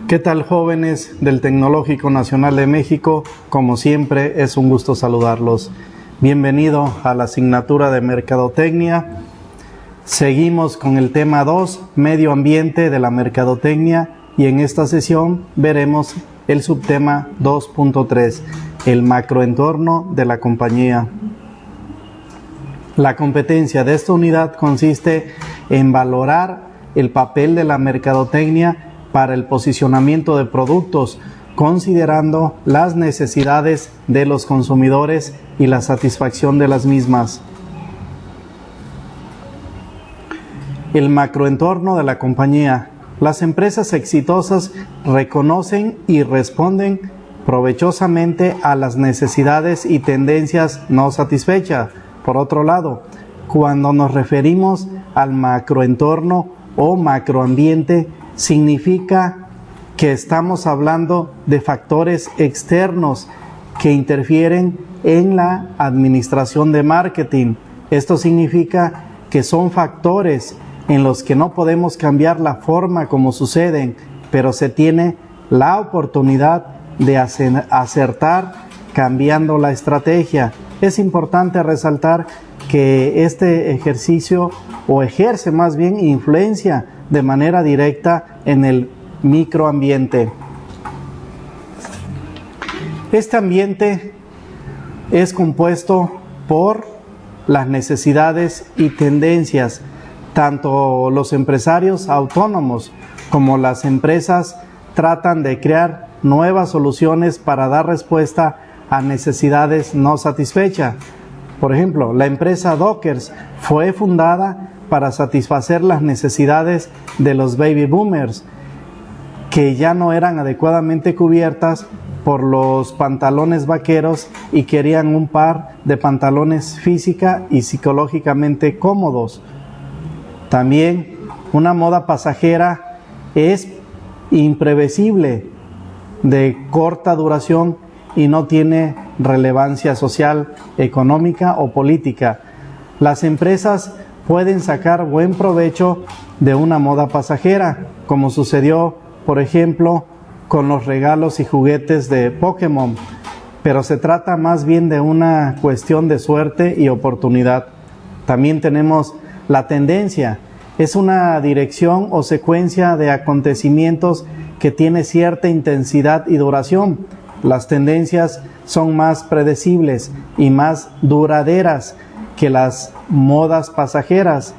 ¿Qué tal, jóvenes del Tecnológico Nacional de México? Como siempre, es un gusto saludarlos. Bienvenido a la asignatura de Mercadotecnia. Seguimos con el tema 2, Medio Ambiente de la Mercadotecnia, y en esta sesión veremos el subtema 2.3, el macroentorno de la compañía. La competencia de esta unidad consiste en valorar el papel de la mercadotecnia para el posicionamiento de productos, considerando las necesidades de los consumidores y la satisfacción de las mismas. El macroentorno de la compañía. Las empresas exitosas reconocen y responden provechosamente a las necesidades y tendencias no satisfechas. Por otro lado, cuando nos referimos al macroentorno o macroambiente, significa que estamos hablando de factores externos que interfieren en la administración de marketing. Esto significa que son factores en los que no podemos cambiar la forma como suceden, pero se tiene la oportunidad de acertar cambiando la estrategia. Es importante resaltar que este ejercicio, o ejerce más bien, influencia de manera directa en el microambiente. Este ambiente es compuesto por las necesidades y tendencias. Tanto los empresarios autónomos como las empresas tratan de crear nuevas soluciones para dar respuesta a necesidades no satisfechas. Por ejemplo, la empresa Dockers fue fundada para satisfacer las necesidades de los baby boomers, que ya no eran adecuadamente cubiertas por los pantalones vaqueros y querían un par de pantalones física y psicológicamente cómodos. También una moda pasajera es imprevisible, de corta duración y no tiene relevancia social, económica o política. Las empresas pueden sacar buen provecho de una moda pasajera, como sucedió, por ejemplo, con los regalos y juguetes de Pokémon, pero se trata más bien de una cuestión de suerte y oportunidad. También tenemos la tendencia. Es una dirección o secuencia de acontecimientos que tiene cierta intensidad y duración. Las tendencias son más predecibles y más duraderas que las modas pasajeras.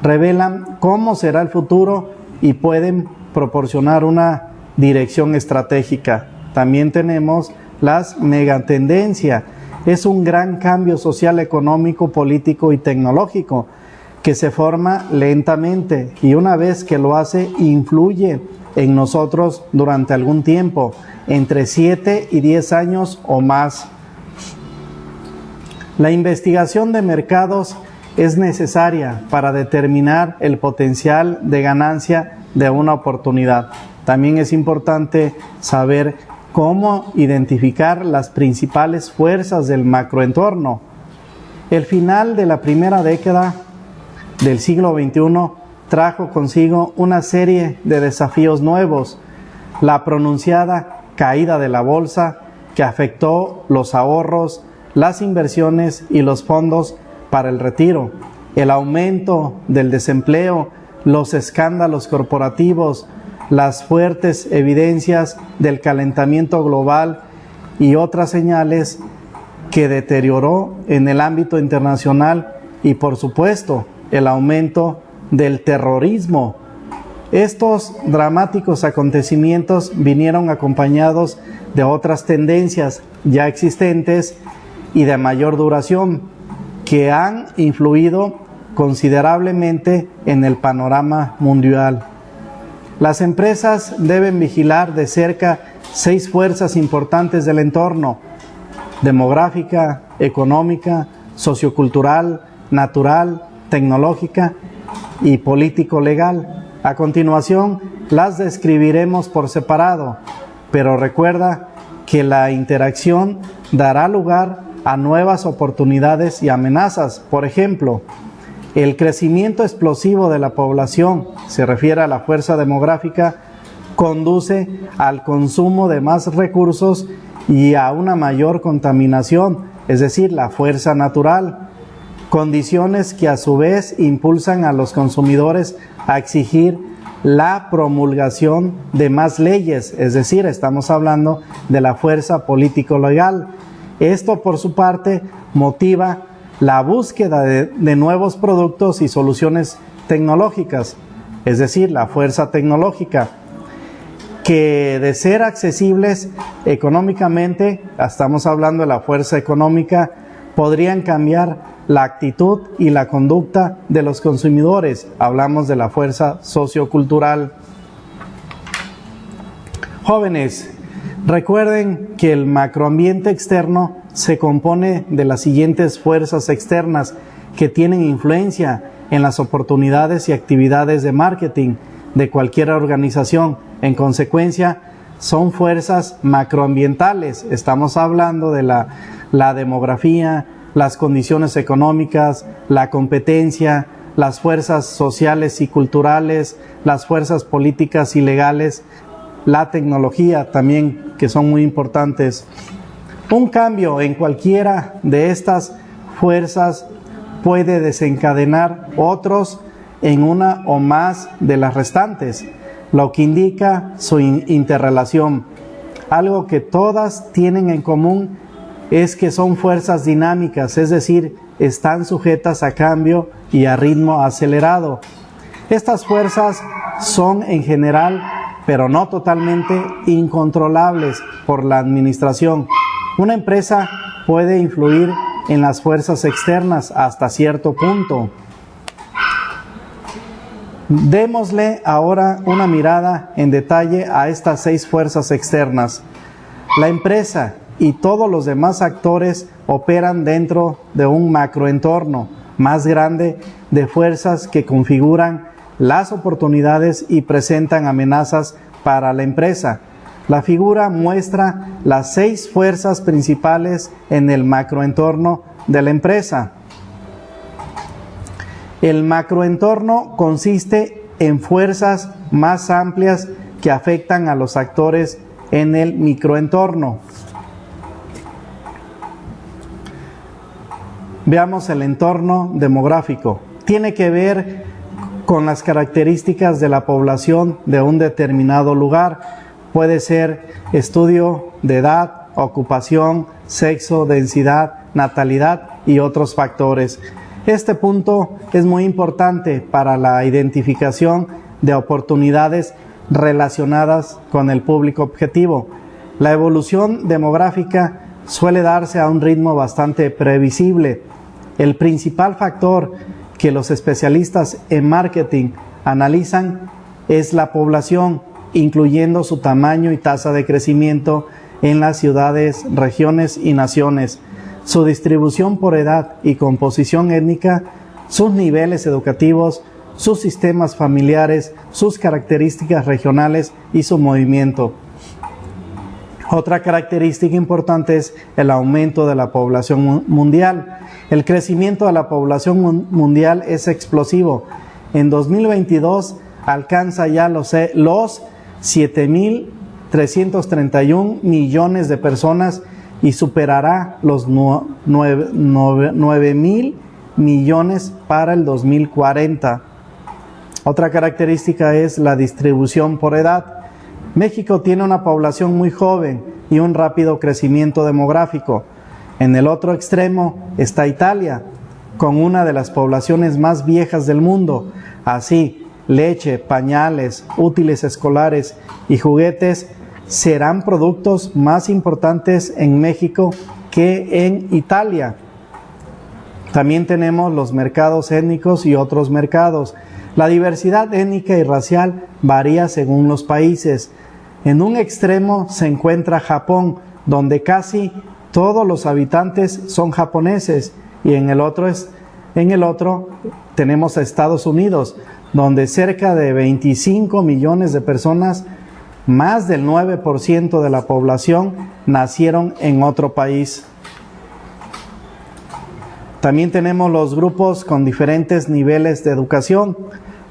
Revelan cómo será el futuro y pueden proporcionar una dirección estratégica. También tenemos las megatendencias. Es un gran cambio social, económico, político y tecnológico que se forma lentamente y una vez que lo hace, influye en nosotros durante algún tiempo, entre 7 y 10 años o más. La investigación de mercados es necesaria para determinar el potencial de ganancia de una oportunidad. También es importante saber cómo identificar las principales fuerzas del macroentorno. El final de la primera década del siglo XXI trajo consigo una serie de desafíos nuevos. La pronunciada caída de la bolsa, que afectó los ahorros, las inversiones y los fondos para el retiro. El aumento del desempleo, los escándalos corporativos, las fuertes evidencias del calentamiento global y otras señales que deterioró en el ámbito internacional, y por supuesto el aumento del terrorismo. Estos dramáticos acontecimientos vinieron acompañados de otras tendencias ya existentes y de mayor duración que han influido considerablemente en el panorama mundial. Las empresas deben vigilar de cerca 6 fuerzas importantes del entorno: demográfica, económica, sociocultural, natural, tecnológica y político-legal. A continuación las describiremos por separado, pero recuerda que la interacción dará lugar a nuevas oportunidades y amenazas. Por ejemplo, el crecimiento explosivo de la población, se refiere a la fuerza demográfica, conduce al consumo de más recursos y a una mayor contaminación, es decir, la fuerza natural. Condiciones que a su vez impulsan a los consumidores a exigir la promulgación de más leyes, es decir, estamos hablando de la fuerza político-legal. Esto, por su parte, motiva la búsqueda de nuevos productos y soluciones tecnológicas, es decir, la fuerza tecnológica, que de ser accesibles económicamente, estamos hablando de la fuerza económica, podrían cambiar la actitud y la conducta de los consumidores. Hablamos de la fuerza sociocultural. Jóvenes, recuerden que el macroambiente externo se compone de las siguientes fuerzas externas que tienen influencia en las oportunidades y actividades de marketing de cualquier organización. En consecuencia, son fuerzas macroambientales. Estamos hablando de la demografía, las condiciones económicas, la competencia, las fuerzas sociales y culturales, las fuerzas políticas y legales, la tecnología también, que son muy importantes. Un cambio en cualquiera de estas fuerzas puede desencadenar otros en una o más de las restantes, lo que indica su interrelación. Algo que todas tienen en común es que son fuerzas dinámicas, es decir, están sujetas a cambio y a ritmo acelerado. Estas fuerzas son en general, pero no totalmente, incontrolables por la administración. Una empresa puede influir en las fuerzas externas hasta cierto punto. Démosle ahora una mirada en detalle a estas 6 fuerzas externas. La empresa y todos los demás actores operan dentro de un macroentorno más grande de fuerzas que configuran las oportunidades y presentan amenazas para la empresa. La figura muestra las 6 fuerzas principales en el macroentorno de la empresa. El macroentorno consiste en fuerzas más amplias que afectan a los actores en el microentorno. Veamos el entorno demográfico. Tiene que ver con las características de la población de un determinado lugar. Puede ser estudio de edad, ocupación, sexo, densidad, natalidad y otros factores. Este punto es muy importante para la identificación de oportunidades relacionadas con el público objetivo. La evolución demográfica suele darse a un ritmo bastante previsible. El principal factor que los especialistas en marketing analizan es la población, incluyendo su tamaño y tasa de crecimiento en las ciudades, regiones y naciones, su distribución por edad y composición étnica, sus niveles educativos, sus sistemas familiares, sus características regionales y su movimiento. Otra característica importante es el aumento de la población mundial. El crecimiento de la población mundial es explosivo. En 2022 alcanza ya los 7.331 millones de personas y superará los 9.000 millones para el 2040. Otra característica es la distribución por edad. México tiene una población muy joven y un rápido crecimiento demográfico. En el otro extremo está Italia, con una de las poblaciones más viejas del mundo. Así, leche, pañales, útiles escolares y juguetes serán productos más importantes en México que en Italia. También tenemos los mercados étnicos y otros mercados. La diversidad étnica y racial varía según los países. En un extremo se encuentra Japón, donde casi todos los habitantes son japoneses, y en el otro tenemos a Estados Unidos, donde cerca de 25 millones de personas, más del 9% de la población, nacieron en otro país. También tenemos los grupos con diferentes niveles de educación.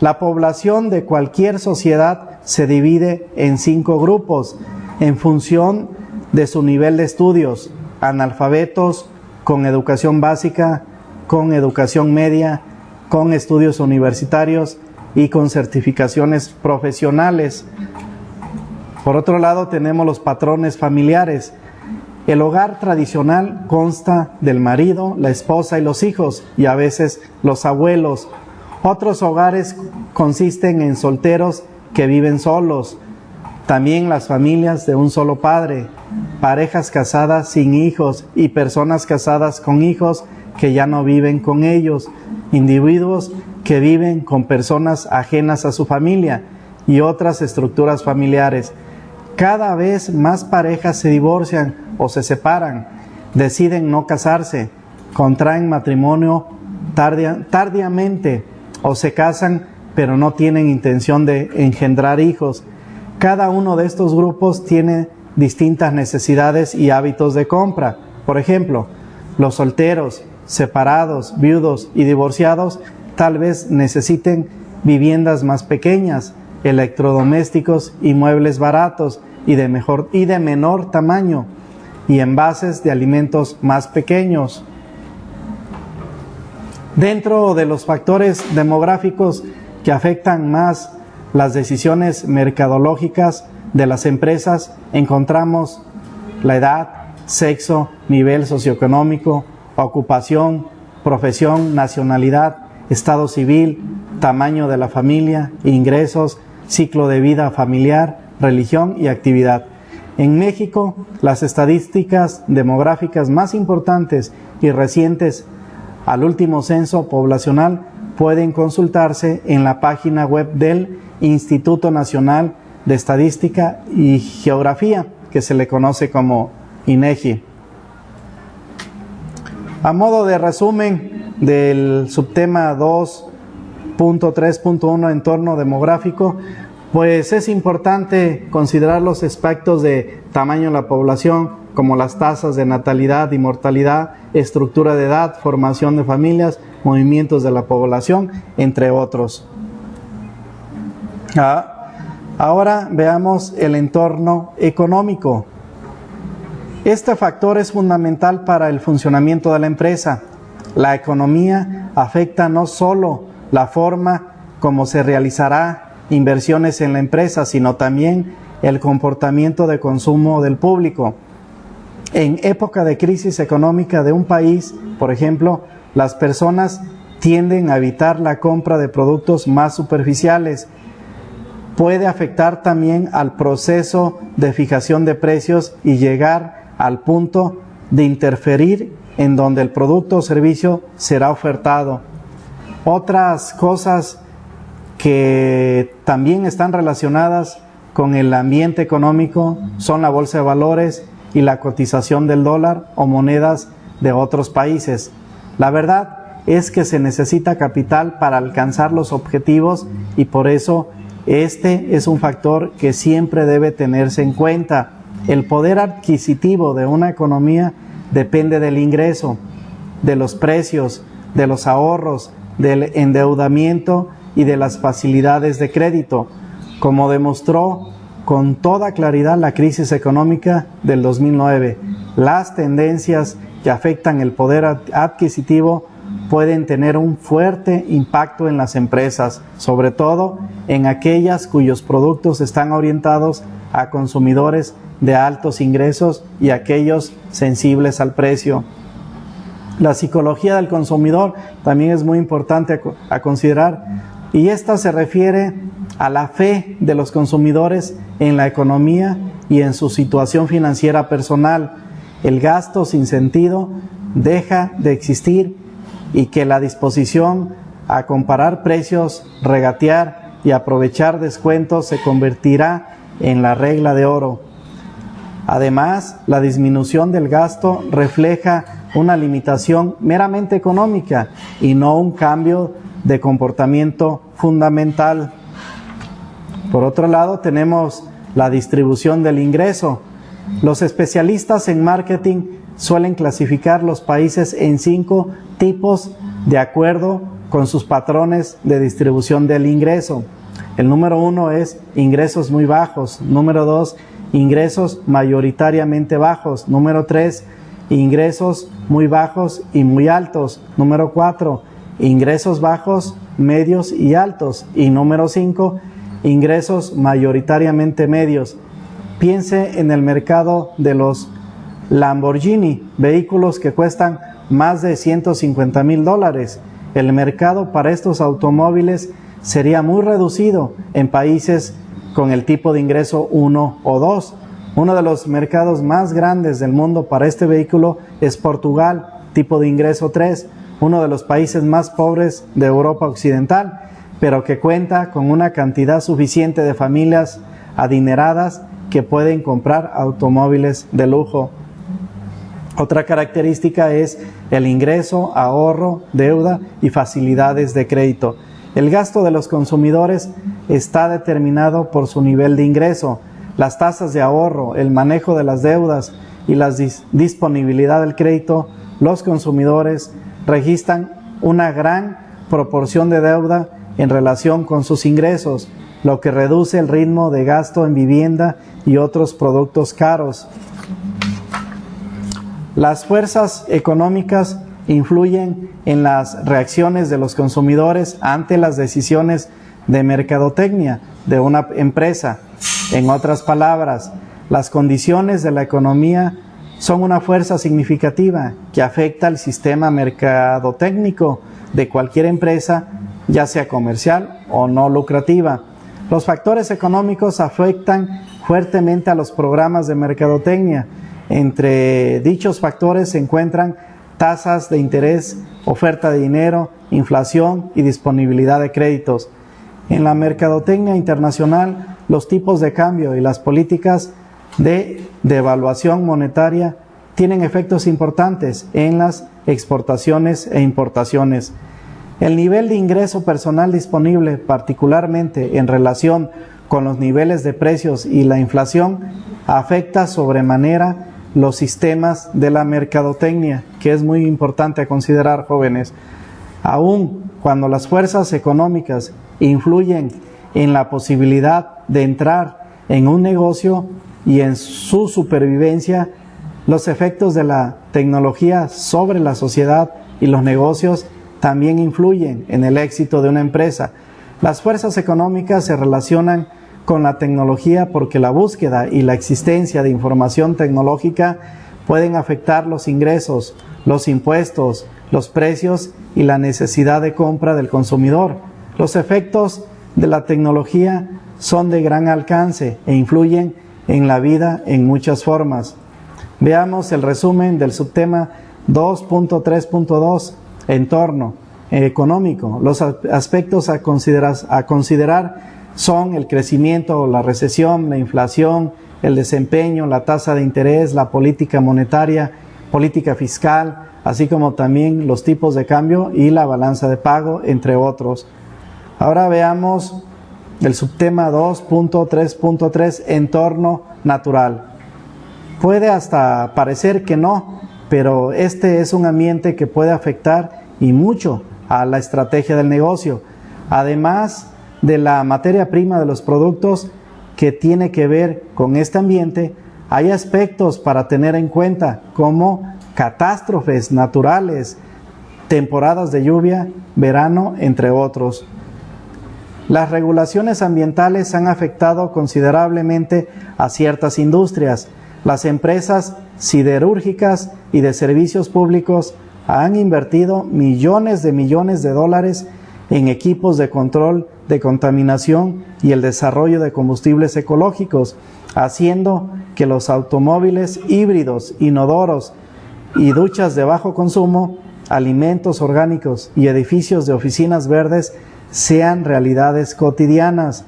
La población de cualquier sociedad se divide en 5 grupos en función de su nivel de estudios: analfabetos, con educación básica, con educación media, con estudios universitarios y con certificaciones profesionales. Por otro lado, tenemos los patrones familiares. El hogar tradicional consta del marido, la esposa y los hijos, y a veces los abuelos. Otros hogares consisten en solteros que viven solos. También las familias de un solo padre, parejas casadas sin hijos y personas casadas con hijos que ya no viven con ellos, individuos que viven con personas ajenas a su familia y otras estructuras familiares. Cada vez más parejas se divorcian o se separan, deciden no casarse, contraen matrimonio tardíamente o se casan pero no tienen intención de engendrar hijos. Cada uno de estos grupos tiene distintas necesidades y hábitos de compra. Por ejemplo, los solteros, separados, viudos y divorciados tal vez necesiten viviendas más pequeñas, electrodomésticos y muebles baratos y de menor tamaño, y envases de alimentos más pequeños. Dentro de los factores demográficos que afectan más las decisiones mercadológicas de las empresas, encontramos la edad, sexo, nivel socioeconómico, ocupación, profesión, nacionalidad, estado civil, tamaño de la familia, ingresos, ciclo de vida familiar, religión y actividad. En México, las estadísticas demográficas más importantes y recientes al último censo poblacional pueden consultarse en la página web del Instituto Nacional de Estadística y Geografía, que se le conoce como INEGI. A modo de resumen del subtema 2.3.1, entorno demográfico, pues es importante considerar los aspectos de tamaño de la población, como las tasas de natalidad y mortalidad, estructura de edad, formación de familias, movimientos de la población, entre otros. Ahora veamos el entorno económico. Este factor es fundamental para el funcionamiento de la empresa. La economía afecta no solo la forma como se realizará inversiones en la empresa, sino también el comportamiento de consumo del público. En época de crisis económica de un país, por ejemplo, las personas tienden a evitar la compra de productos más superficiales. Puede afectar también al proceso de fijación de precios y llegar al punto de interferir en donde el producto o servicio será ofertado. Otras cosas que también están relacionadas con el ambiente económico son la bolsa de valores y la cotización del dólar o monedas de otros países. La verdad es que se necesita capital para alcanzar los objetivos y por eso este es un factor que siempre debe tenerse en cuenta. El poder adquisitivo de una economía depende del ingreso, de los precios, de los ahorros, del endeudamiento y de las facilidades de crédito, como demostró con toda claridad la crisis económica del 2009. Las tendencias que afectan el poder adquisitivo pueden tener un fuerte impacto en las empresas, sobre todo en aquellas cuyos productos están orientados a consumidores de altos ingresos y aquellos sensibles al precio. La psicología del consumidor también es muy importante a considerar, y esta se refiere a la fe de los consumidores en la economía y en su situación financiera personal. El gasto sin sentido deja de existir y que la disposición a comparar precios, regatear y aprovechar descuentos se convertirá en la regla de oro. Además, la disminución del gasto refleja una limitación meramente económica y no un cambio de comportamiento fundamental. Por otro lado, tenemos la distribución del ingreso. Los especialistas en marketing suelen clasificar los países en 5 tipos de acuerdo con sus patrones de distribución del ingreso. El número 1 es ingresos muy bajos. Número 2, ingresos mayoritariamente bajos. Número 3, ingresos muy bajos y muy altos. Número 4, ingresos bajos, medios y altos. Y número 5, ingresos mayoritariamente medios. Piense en el mercado de los Lamborghini, vehículos que cuestan más de $150,000. El mercado para estos automóviles sería muy reducido en países con el tipo de ingreso 1 o 2. Uno de los mercados más grandes del mundo para este vehículo es Portugal, tipo de ingreso 3, uno de los países más pobres de Europa Occidental, pero que cuenta con una cantidad suficiente de familias adineradas que pueden comprar automóviles de lujo. Otra característica es el ingreso, ahorro, deuda y facilidades de crédito. El gasto de los consumidores está determinado por su nivel de ingreso. Las tasas de ahorro, el manejo de las deudas y la disponibilidad del crédito, los consumidores registran una gran proporción de deuda en relación con sus ingresos, lo que reduce el ritmo de gasto en vivienda y otros productos caros. Las fuerzas económicas influyen en las reacciones de los consumidores ante las decisiones de mercadotecnia de una empresa. En otras palabras, las condiciones de la economía son una fuerza significativa que afecta al sistema mercadotécnico de cualquier empresa, ya sea comercial o no lucrativa. Los factores económicos afectan fuertemente a los programas de mercadotecnia. Entre dichos factores se encuentran tasas de interés, oferta de dinero, inflación y disponibilidad de créditos. En la mercadotecnia internacional, los tipos de cambio y las políticas de devaluación monetaria tienen efectos importantes en las exportaciones e importaciones. El nivel de ingreso personal disponible, particularmente en relación con los niveles de precios y la inflación, afecta sobremanera los sistemas de la mercadotecnia, que es muy importante a considerar, jóvenes. Aun cuando las fuerzas económicas influyen en la posibilidad de entrar en un negocio y en su supervivencia, los efectos de la tecnología sobre la sociedad y los negocios también influyen en el éxito de una empresa. Las fuerzas económicas se relacionan con la tecnología porque la búsqueda y la existencia de información tecnológica pueden afectar los ingresos, los impuestos, los precios y la necesidad de compra del consumidor. Los efectos de la tecnología son de gran alcance e influyen en la vida en muchas formas. Veamos el resumen del subtema 2.3.2, entorno económico. Los aspectos a considerar son el crecimiento, la recesión, la inflación, el desempeño, la tasa de interés, la política monetaria, política fiscal, así como también los tipos de cambio y la balanza de pago, entre otros. Ahora veamos el subtema 2.3.3, entorno natural. Puede hasta parecer que no, pero este es un ambiente que puede afectar y mucho a la estrategia del negocio. Además de la materia prima de los productos que tiene que ver con este ambiente, hay aspectos para tener en cuenta como catástrofes naturales, temporadas de lluvia, verano, entre otros. Las regulaciones ambientales han afectado considerablemente a ciertas industrias. Las empresas siderúrgicas y de servicios públicos han invertido millones de dólares en equipos de control de contaminación y el desarrollo de combustibles ecológicos, haciendo que los automóviles híbridos, inodoros y duchas de bajo consumo, alimentos orgánicos y edificios de oficinas verdes sean realidades cotidianas.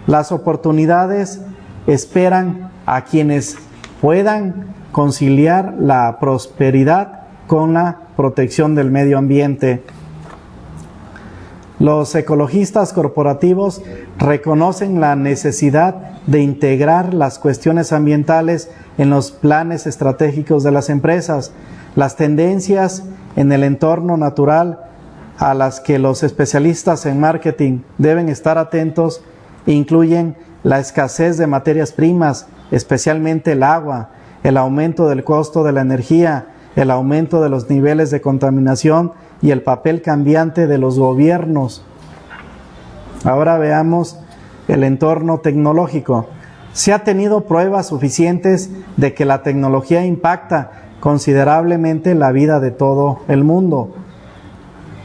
Las oportunidades esperan a quienes puedan conciliar la prosperidad con la protección del medio ambiente. Los ecologistas corporativos reconocen la necesidad de integrar las cuestiones ambientales en los planes estratégicos de las empresas. Las tendencias en el entorno natural a las que los especialistas en marketing deben estar atentos incluyen la escasez de materias primas, especialmente el agua, el aumento del costo de la energía, el aumento de los niveles de contaminación y el papel cambiante de los gobiernos. Ahora veamos el entorno tecnológico. Se ha tenido pruebas suficientes de que la tecnología impacta considerablemente la vida de todo el mundo.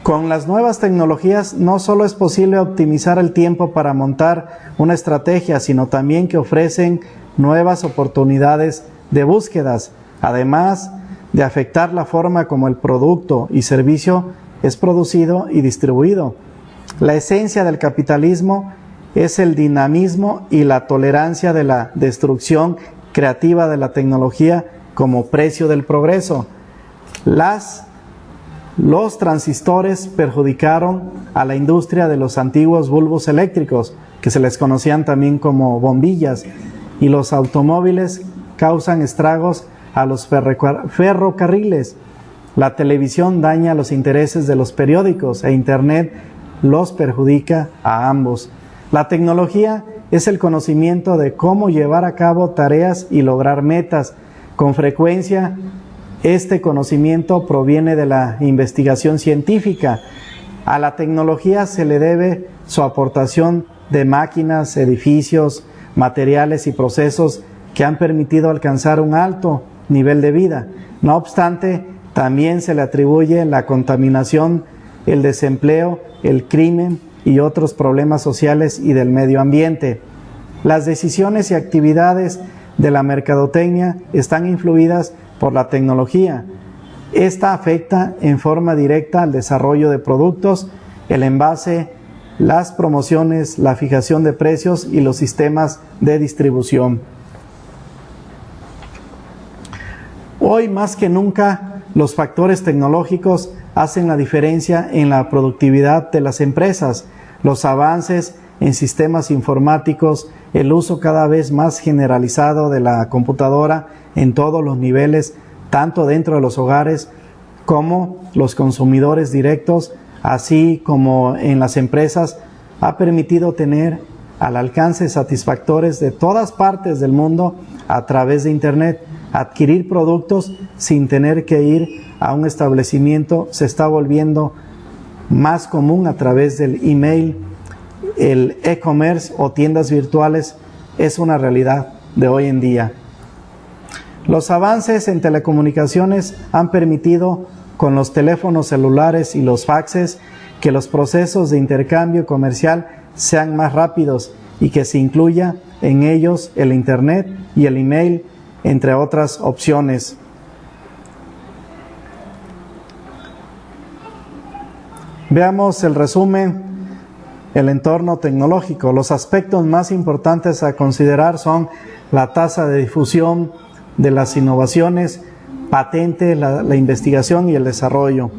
Con las nuevas tecnologías no solo es posible optimizar el tiempo para montar una estrategia, sino también que ofrecen nuevas oportunidades de búsquedas, además de afectar la forma como el producto y servicio es producido y distribuido. La esencia del capitalismo es el dinamismo y la tolerancia de la destrucción creativa de la tecnología como precio del progreso. Los transistores perjudicaron a la industria de los antiguos bulbos eléctricos, que se les conocían también como bombillas, y los automóviles causan estragos a los ferrocarriles. La televisión daña los intereses de los periódicos e Internet los perjudica a ambos. La tecnología es el conocimiento de cómo llevar a cabo tareas y lograr metas. Con frecuencia, este conocimiento proviene de la investigación científica. A la tecnología se le debe su aportación de máquinas, edificios, materiales y procesos que han permitido alcanzar un alto nivel de vida. No obstante, también se le atribuye la contaminación, el desempleo, el crimen y otros problemas sociales y del medio ambiente. Las decisiones y actividades de la mercadotecnia están influidas por la tecnología. Esta afecta en forma directa al desarrollo de productos, el envase, las promociones, la fijación de precios y los sistemas de distribución. Hoy más que nunca, los factores tecnológicos hacen la diferencia en la productividad de las empresas. Los avances en sistemas informáticos, el uso cada vez más generalizado de la computadora en todos los niveles, tanto dentro de los hogares como los consumidores directos, así como en las empresas, ha permitido tener al alcance satisfactores de todas partes del mundo a través de Internet. Adquirir productos sin tener que ir a un establecimiento se está volviendo más común a través del email. El e-commerce o tiendas virtuales es una realidad de hoy en día. Los avances en telecomunicaciones han permitido, con los teléfonos celulares y los faxes, que los procesos de intercambio comercial sean más rápidos y que se incluya en ellos el Internet y el email, entre otras opciones. Veamos el resumen, el entorno tecnológico. Los aspectos más importantes a considerar son la tasa de difusión de las innovaciones, patente, la investigación y el desarrollo.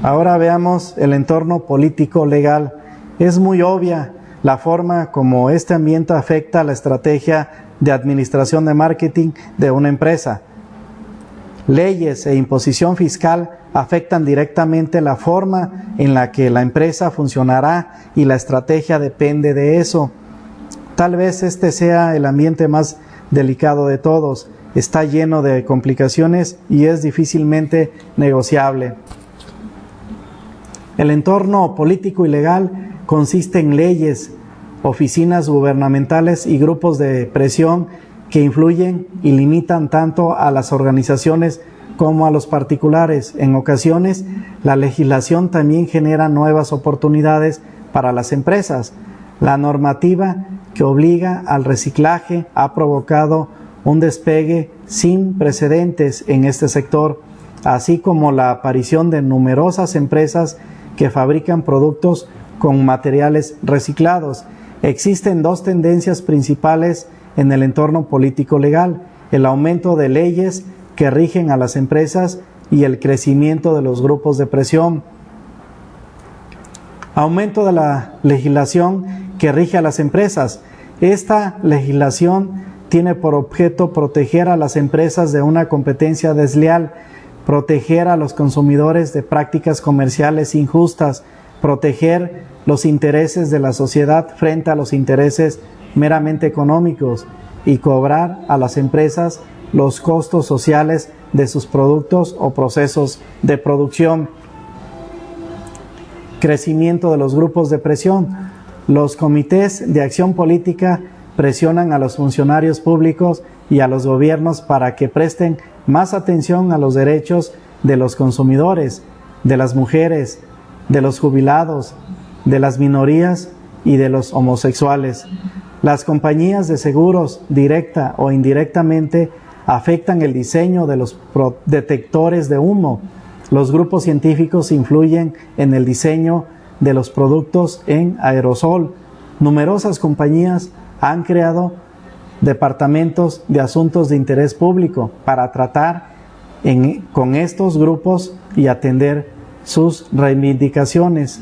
Ahora veamos el entorno político legal. Es muy obvia la forma como este ambiente afecta a la estrategia de administración de marketing de una empresa. Leyes e imposición fiscal afectan directamente la forma en la que la empresa funcionará y la estrategia depende de eso. Tal vez este sea el ambiente más delicado de todos. Está lleno de complicaciones y es difícilmente negociable. El entorno político y legal consiste en leyes, oficinas gubernamentales y grupos de presión que influyen y limitan tanto a las organizaciones como a los particulares. En ocasiones, la legislación también genera nuevas oportunidades para las empresas. La normativa que obliga al reciclaje ha provocado un despegue sin precedentes en este sector, así como la aparición de numerosas empresas que fabrican productos con materiales reciclados. Existen dos tendencias principales en el entorno político legal: el aumento de leyes que rigen a las empresas y el crecimiento de los grupos de presión. Aumento de la legislación que rige a las empresas. Esta legislación tiene por objeto proteger a las empresas de una competencia desleal, proteger a los consumidores de prácticas comerciales injustas, proteger los intereses de la sociedad frente a los intereses meramente económicos y cobrar a las empresas los costos sociales de sus productos o procesos de producción. Crecimiento de los grupos de presión. Los comités de acción política presionan a los funcionarios públicos y a los gobiernos para que presten más atención a los derechos de los consumidores, de las mujeres, de los jubilados, de las minorías y de los homosexuales. Las compañías de seguros, directa o indirectamente, afectan el diseño de los detectores de humo. Los grupos científicos influyen en el diseño de los productos en aerosol. Numerosas compañías han creado departamentos de asuntos de interés público para tratar con estos grupos y atender sus reivindicaciones.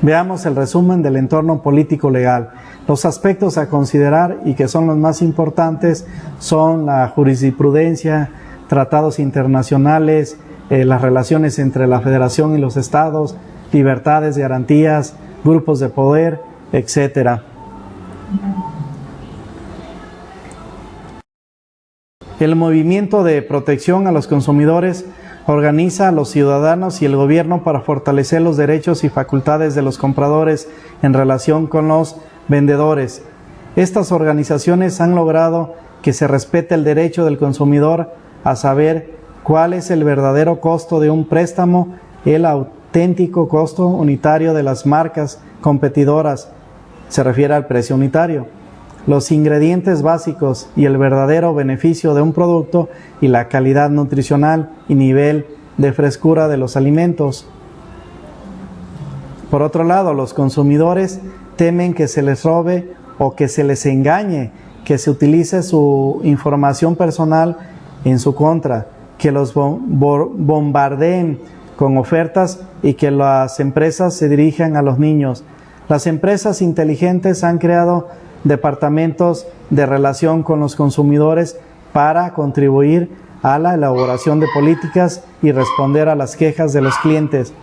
Veamos el resumen del entorno político legal. Los aspectos a considerar y que son los más importantes son la jurisprudencia, tratados internacionales, las relaciones entre la Federación y los estados, libertades, garantías, grupos de poder, etc. El movimiento de protección a los consumidores organiza a los ciudadanos y el gobierno para fortalecer los derechos y facultades de los compradores en relación con los vendedores. Estas organizaciones han logrado que se respete el derecho del consumidor a saber cuál es el verdadero costo de un préstamo, el auténtico costo unitario de las marcas competidoras, se refiere al precio unitario, los ingredientes básicos y el verdadero beneficio de un producto y la calidad nutricional y nivel de frescura de los alimentos. Por otro lado, los consumidores temen que se les robe o que se les engañe, que se utilice su información personal en su contra, que los bombardeen con ofertas y que las empresas se dirijan a los niños. Las empresas inteligentes han creado departamentos de relación con los consumidores para contribuir a la elaboración de políticas y responder a las quejas de los clientes.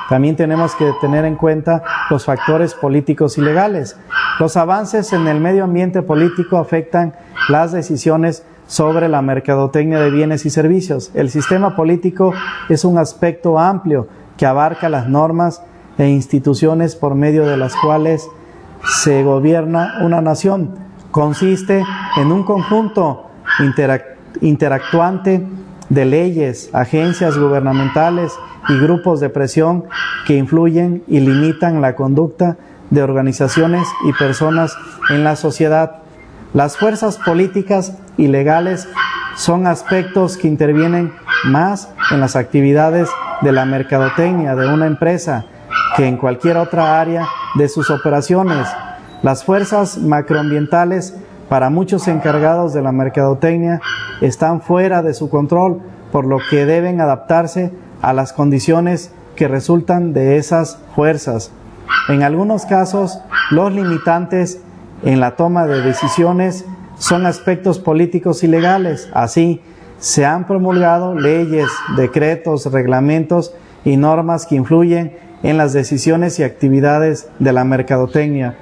También tenemos que tener en cuenta los factores políticos y legales. Los avances en el medio ambiente político afectan las decisiones sobre la mercadotecnia de bienes y servicios. El sistema político es un aspecto amplio que abarca las normas e instituciones por medio de las cuales se gobierna una nación. Consiste en un conjunto interactuante de leyes, agencias gubernamentales y grupos de presión que influyen y limitan la conducta de organizaciones y personas en la sociedad. Las fuerzas políticas y legales son aspectos que intervienen más en las actividades de la mercadotecnia de una empresa que en cualquier otra área de sus operaciones. Las fuerzas macroambientales, para muchos encargados de la mercadotecnia, están fuera de su control, por lo que deben adaptarse a las condiciones que resultan de esas fuerzas. En algunos casos, los limitantes en la toma de decisiones son aspectos políticos y legales. Así, se han promulgado leyes, decretos, reglamentos y normas que influyen en las decisiones y actividades de la mercadotecnia.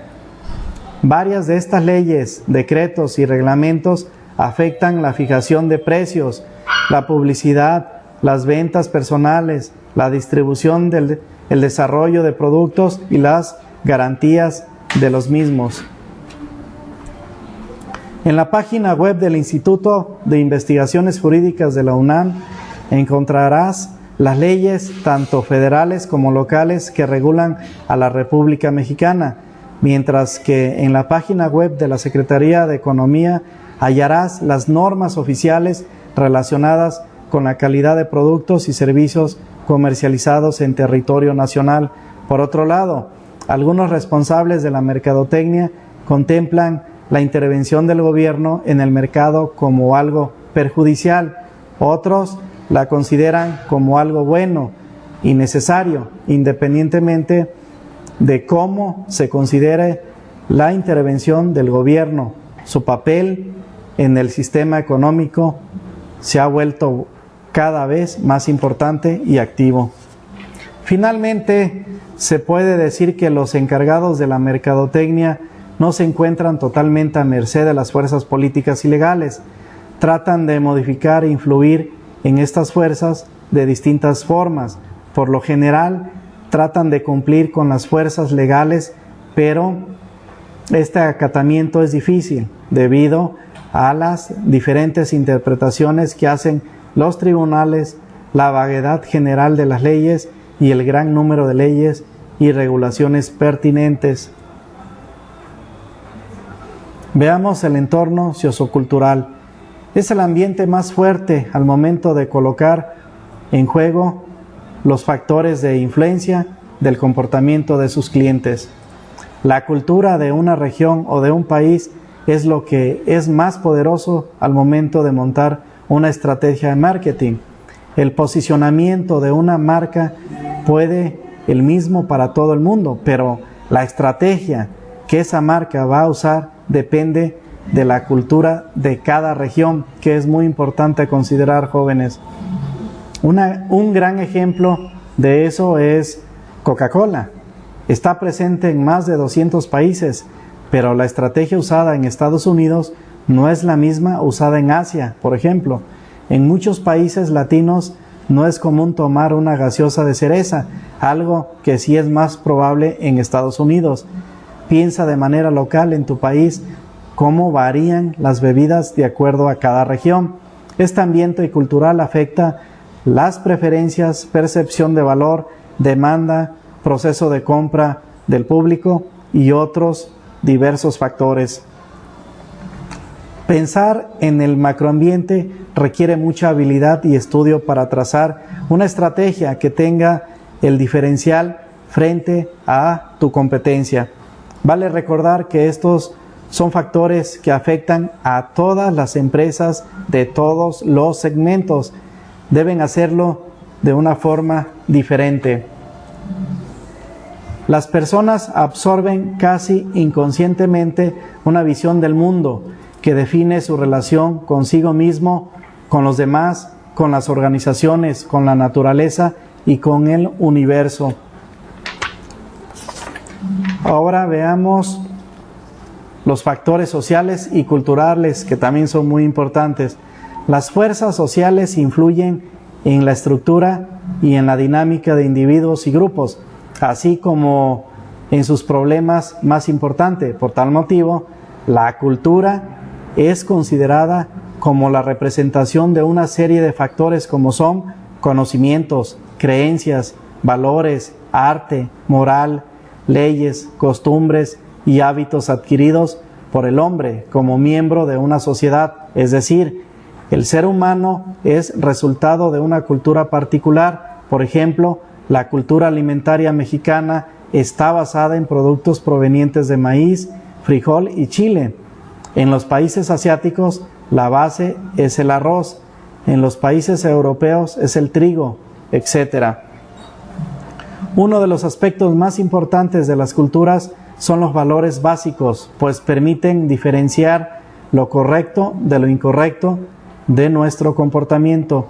Varias de estas leyes, decretos y reglamentos afectan la fijación de precios, la publicidad, las ventas personales, la distribución el desarrollo de productos y las garantías de los mismos. En la página web del Instituto de Investigaciones Jurídicas de la UNAM encontrarás las leyes tanto federales como locales que regulan a la República Mexicana, mientras que en la página web de la Secretaría de Economía hallarás las normas oficiales relacionadas con la calidad de productos y servicios comercializados en territorio nacional. Por otro lado, algunos responsables de la mercadotecnia contemplan la intervención del gobierno en el mercado como algo perjudicial. Otros la consideran como algo bueno y necesario, independientemente de cómo se considere la intervención del gobierno, su papel en el sistema económico se ha vuelto cada vez más importante y activo. Finalmente, se puede decir que los encargados de la mercadotecnia no se encuentran totalmente a merced de las fuerzas políticas y legales. Tratan de modificar e influir en estas fuerzas de distintas formas. Por lo general, tratan de cumplir con las fuerzas legales, pero este acatamiento es difícil debido a las diferentes interpretaciones que hacen los tribunales, la vaguedad general de las leyes y el gran número de leyes y regulaciones pertinentes. Veamos el entorno sociocultural. Es el ambiente más fuerte al momento de colocar en juego los factores de influencia del comportamiento de sus clientes. La cultura de una región o de un país es lo que es más poderoso al momento de montar una estrategia de marketing. El posicionamiento de una marca puede el mismo para todo el mundo, pero la estrategia que esa marca va a usar depende de la cultura de cada región, que es muy importante considerar, jóvenes. Un gran ejemplo de eso es Coca-Cola. Está presente en más de 200 países, pero la estrategia usada en Estados Unidos no es la misma usada en Asia, por ejemplo. En muchos países latinos no es común tomar una gaseosa de cereza, algo que sí es más probable en Estados Unidos. Piensa de manera local en tu país cómo varían las bebidas de acuerdo a cada región. Este ambiente cultural afecta las preferencias, percepción de valor, demanda, proceso de compra del público y otros diversos factores. Pensar en el macroambiente requiere mucha habilidad y estudio para trazar una estrategia que tenga el diferencial frente a tu competencia. Vale recordar que estos son factores que afectan a todas las empresas de todos los segmentos. Deben hacerlo de una forma diferente. Las personas absorben casi inconscientemente una visión del mundo que define su relación consigo mismo, con los demás, con las organizaciones, con la naturaleza y con el universo. Ahora veamos los factores sociales y culturales que también son muy importantes. Las fuerzas sociales influyen en la estructura y en la dinámica de individuos y grupos, así como en sus problemas más importantes. Por tal motivo, la cultura es considerada como la representación de una serie de factores como son conocimientos, creencias, valores, arte, moral, leyes, costumbres y hábitos adquiridos por el hombre como miembro de una sociedad. Es decir, el ser humano es resultado de una cultura particular. Por ejemplo, la cultura alimentaria mexicana está basada en productos provenientes de maíz, frijol y chile. En los países asiáticos, la base es el arroz. En los países europeos es el trigo, etc. Uno de los aspectos más importantes de las culturas son los valores básicos, pues permiten diferenciar lo correcto de lo incorrecto de nuestro comportamiento.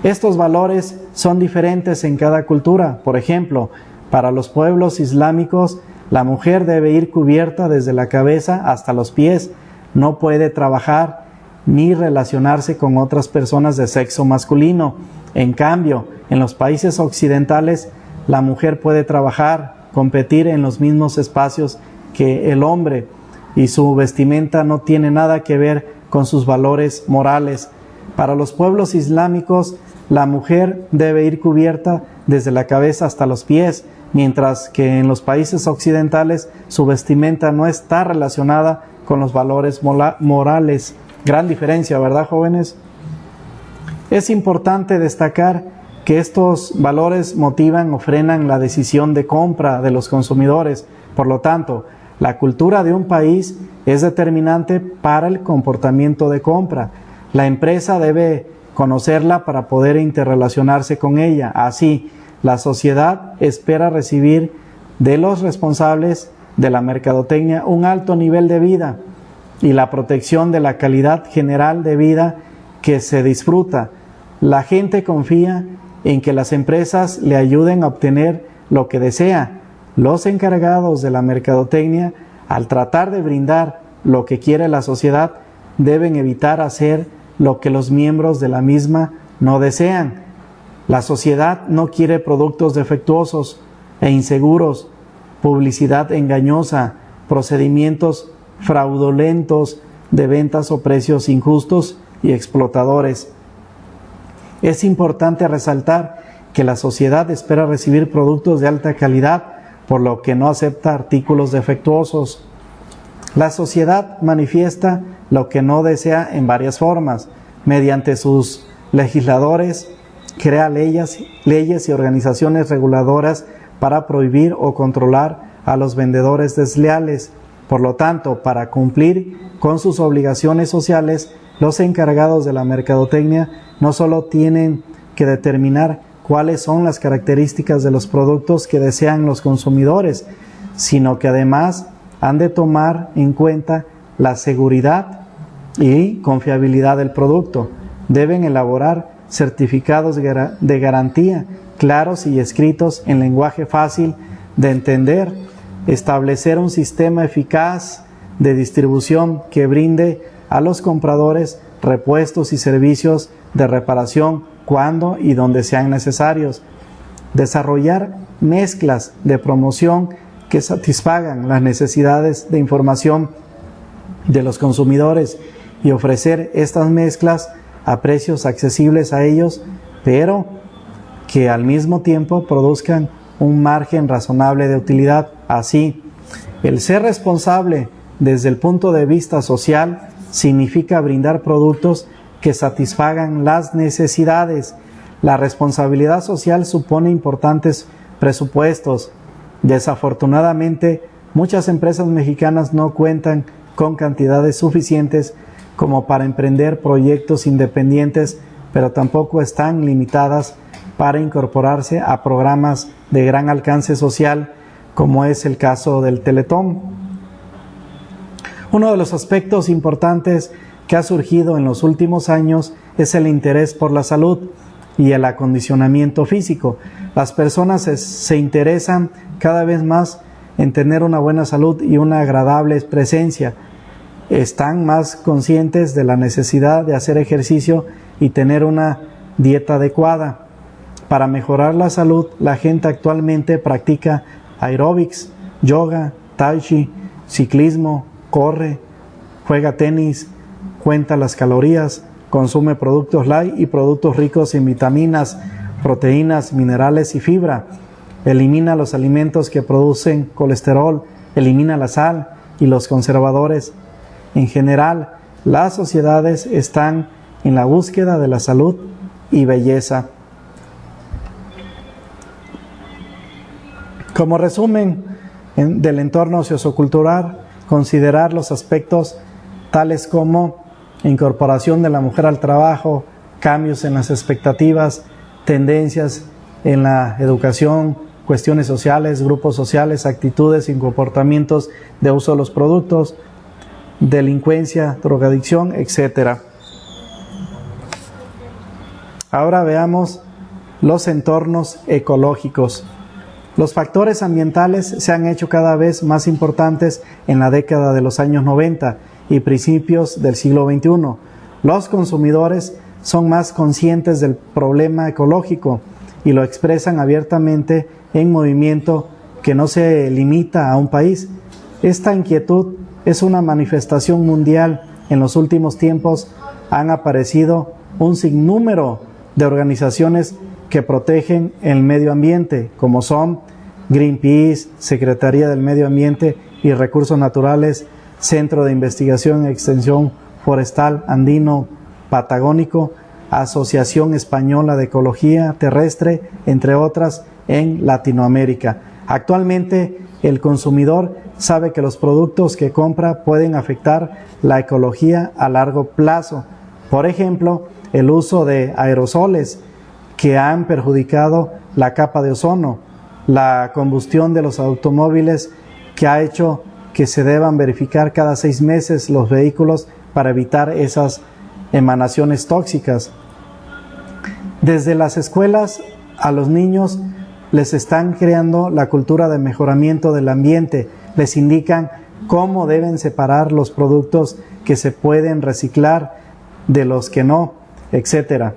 Estos valores son diferentes en cada cultura. Por ejemplo, para los pueblos islámicos, la mujer debe ir cubierta desde la cabeza hasta los pies, no puede trabajar ni relacionarse con otras personas de sexo masculino. En cambio, en los países occidentales, la mujer puede trabajar, competir en los mismos espacios que el hombre, y su vestimenta no tiene nada que ver con sus valores morales. Para los pueblos islámicos, la mujer debe ir cubierta desde la cabeza hasta los pies, mientras que en los países occidentales su vestimenta no está relacionada con los valores morales. Gran diferencia, ¿verdad, jóvenes? Es importante destacar que estos valores motivan o frenan la decisión de compra de los consumidores. Por lo tanto, la cultura de un país es determinante para el comportamiento de compra. La empresa debe conocerla para poder interrelacionarse con ella. Así, la sociedad espera recibir de los responsables de la mercadotecnia un alto nivel de vida y la protección de la calidad general de vida que se disfruta. La gente confía en que las empresas le ayuden a obtener lo que desea. Los encargados de la mercadotecnia, al tratar de brindar lo que quiere la sociedad, deben evitar hacer lo que los miembros de la misma no desean. La sociedad no quiere productos defectuosos e inseguros, publicidad engañosa, procedimientos fraudulentos de ventas o precios injustos y explotadores. Es importante resaltar que la sociedad espera recibir productos de alta calidad, por lo que no acepta artículos defectuosos. La sociedad manifiesta lo que no desea en varias formas. Mediante sus legisladores, crea leyes y organizaciones reguladoras para prohibir o controlar a los vendedores desleales. Por lo tanto, para cumplir con sus obligaciones sociales, los encargados de la mercadotecnia no solo tienen que determinar cuáles son las características de los productos que desean los consumidores, sino que además han de tomar en cuenta la seguridad y confiabilidad del producto. Deben elaborar certificados de garantía claros y escritos en lenguaje fácil de entender, establecer un sistema eficaz de distribución que brinde a los compradores repuestos y servicios de reparación cuando y donde sean necesarios, desarrollar mezclas de promoción que satisfagan las necesidades de información de los consumidores y ofrecer estas mezclas a precios accesibles a ellos, pero que al mismo tiempo produzcan un margen razonable de utilidad. Así, el ser responsable desde el punto de vista social significa brindar productos que satisfagan las necesidades. La responsabilidad social supone importantes presupuestos. Desafortunadamente, muchas empresas mexicanas no cuentan con cantidades suficientes como para emprender proyectos independientes, pero tampoco están limitadas para incorporarse a programas de gran alcance social, como es el caso del Teletón. Uno de los aspectos importantes que ha surgido en los últimos años es el interés por la salud y el acondicionamiento físico. Las personas se interesan cada vez más en tener una buena salud y una agradable presencia. Están más conscientes de la necesidad de hacer ejercicio y tener una dieta adecuada. Para mejorar la salud, la gente actualmente practica aeróbics, yoga, tai chi, ciclismo, corre, juega tenis, cuenta las calorías, consume productos light y productos ricos en vitaminas, proteínas, minerales y fibra. Elimina los alimentos que producen colesterol, elimina la sal y los conservadores. En general, las sociedades están en la búsqueda de la salud y belleza. Como resumen del entorno sociocultural, considerar los aspectos tales como incorporación de la mujer al trabajo, cambios en las expectativas, tendencias en la educación, cuestiones sociales, grupos sociales, actitudes y comportamientos de uso de los productos, delincuencia, drogadicción, etc. Ahora veamos los entornos ecológicos. Los factores ambientales se han hecho cada vez más importantes en la década de los años 90 y principios del siglo XXI. Los consumidores son más conscientes del problema ecológico y lo expresan abiertamente en movimiento que no se limita a un país. Esta inquietud es una manifestación mundial. En los últimos tiempos han aparecido un sinnúmero de organizaciones que protegen el medio ambiente, como son Greenpeace, Secretaría del Medio Ambiente y Recursos Naturales, Centro de Investigación y Extensión Forestal Andino Patagónico, Asociación Española de Ecología Terrestre, entre otras, en Latinoamérica. Actualmente, el consumidor sabe que los productos que compra pueden afectar la ecología a largo plazo. Por ejemplo, el uso de aerosoles que han perjudicado la capa de ozono, la combustión de los automóviles que ha hecho que se deban verificar cada 6 meses los vehículos para evitar esas emanaciones tóxicas. Desde las escuelas a los niños les están creando la cultura de mejoramiento del ambiente, les indican cómo deben separar los productos que se pueden reciclar de los que no, etc.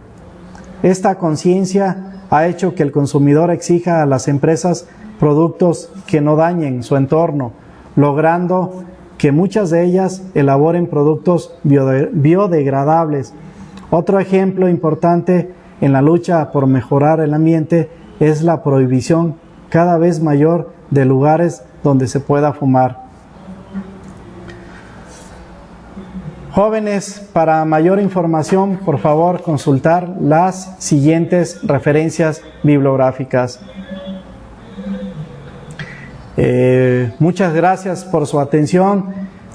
Esta conciencia ha hecho que el consumidor exija a las empresas productos que no dañen su entorno, logrando que muchas de ellas elaboren productos biodegradables. Otro ejemplo importante en la lucha por mejorar el ambiente es la prohibición cada vez mayor de lugares donde se pueda fumar. Jóvenes, para mayor información, por favor, consultar las siguientes referencias bibliográficas. Muchas gracias por su atención.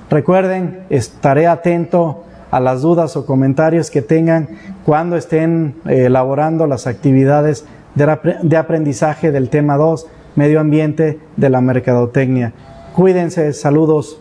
Recuerden, estaré atento a las dudas o comentarios que tengan cuando estén elaborando las actividades de aprendizaje del tema 2, medio ambiente de la mercadotecnia. Cuídense, saludos.